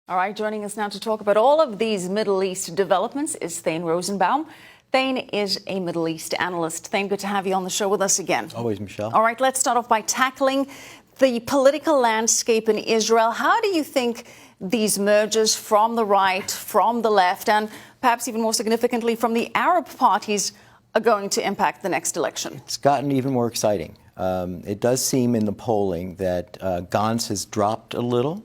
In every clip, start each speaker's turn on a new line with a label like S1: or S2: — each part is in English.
S1: All right, joining us now to talk about all of these Middle East developments is Thane Rosenbaum. Thane is a Middle East analyst. Thane, good to have you on the show with us again.
S2: Always, Michelle.
S1: All right, let's start off by tackling the political landscape in Israel. How do you think these mergers from the right, from the left, and perhaps even more significantly from the Arab parties are going to impact the next election?
S2: It's gotten even more exciting. It does seem in the polling that Gantz has dropped a little.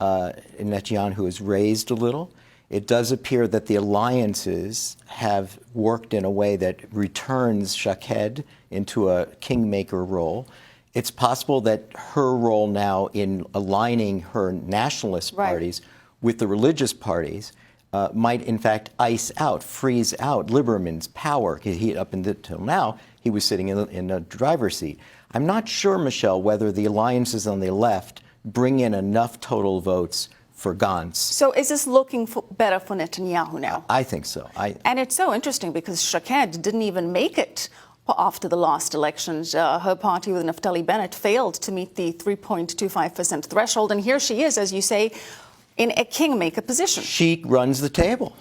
S2: Netanyahu has raised a little. It does appear that the alliances have worked in a way that returns Shaked into a kingmaker role. It's possible that her role now in aligning her nationalist parties with the religious parties might, in fact, freeze out Lieberman's power. Up until now, he was sitting in a driver's seat. I'm not sure, Michelle, whether the alliances on the left bring in enough total votes for Gantz.
S1: So is this looking better for Netanyahu now?
S2: I think so.
S1: And it's so interesting because Shaked didn't even make it after the last elections. Her party with Naftali Bennett failed to meet the 3.25% threshold. And here she is, as you say, in a kingmaker position.
S2: She runs the table.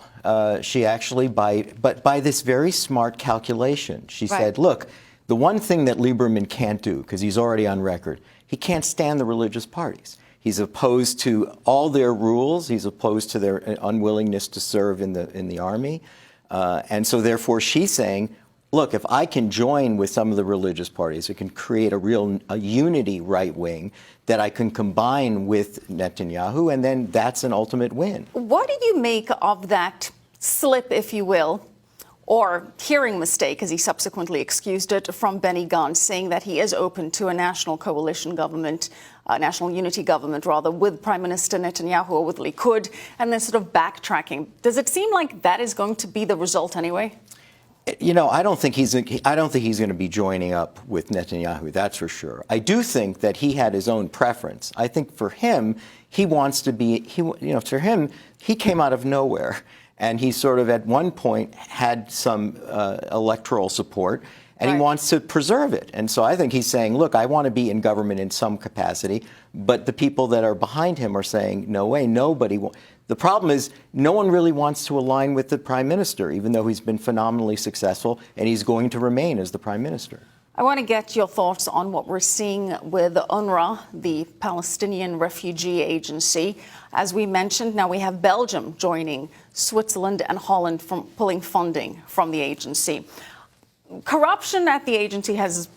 S2: She actually, by this very smart calculation, she said, look, the one thing that Lieberman can't do, because he's already on record, he can't stand the religious parties. He's opposed to all their rules. He's opposed to their unwillingness to serve in the army. And so therefore she's saying, look, if I can join with some of the religious parties, it can create a unity right wing that I can combine with Netanyahu, and then that's an ultimate win.
S1: What did you make of that slip, if you will, or hearing mistake, as he subsequently excused it, from Benny Gantz, saying that he is open to a national coalition government, national unity government, rather, with Prime Minister Netanyahu or with Likud, and then sort of backtracking? Does it seem like that is going to be the result anyway?
S2: You know, I don't think he's going to be joining up with Netanyahu. That's for sure. I do think that he had his own preference. I think for him, he wants to be. For him, he came out of nowhere. And he sort of, at one point, had some electoral support, and he wants to preserve it. And so I think he's saying, look, I want to be in government in some capacity, but the people that are behind him are saying, no way, nobody. The problem is no one really wants to align with the prime minister, even though he's been phenomenally successful, and he's going to remain as the prime minister.
S1: I want to get your thoughts on what we're seeing with UNRWA, the Palestinian Refugee Agency. As we mentioned, now we have Belgium joining Switzerland and Holland from pulling funding from the agency. Corruption at the agency has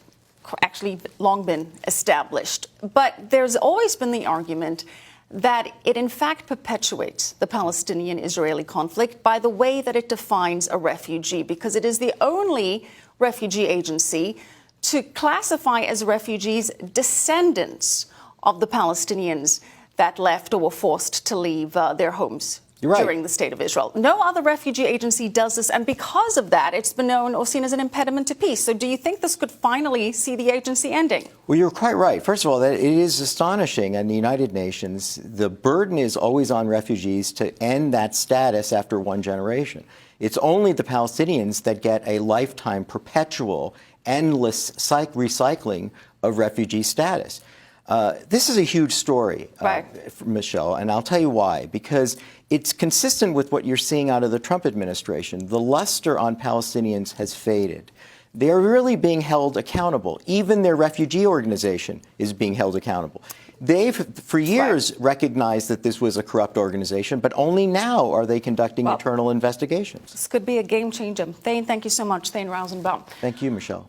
S1: actually long been established, but there's always been the argument that it in fact perpetuates the Palestinian-Israeli conflict by the way that it defines a refugee, because it is the only refugee agency to classify as refugees descendants of the Palestinians that left or were forced to leave their homes during the State of Israel. No other refugee agency does this, and because of that, it's been known or seen as an impediment to peace. So do you think this could finally see the agency ending?
S2: Well, you're quite right. First of all, it is astonishing in the United Nations. The burden is always on refugees to end that status after one generation. It's only the Palestinians that get a lifetime, perpetual, endless recycling of refugee status. This is a huge story, Michelle, and I'll tell you why. Because it's consistent with what you're seeing out of the Trump administration. The luster on Palestinians has faded. They're really being held accountable. Even their refugee organization is being held accountable. They've, for years, recognized that this was a corrupt organization, but only now are they conducting internal investigations.
S1: This could be a game changer. Thane, thank you so much. Thane Rosenbaum.
S2: Thank you, Michelle.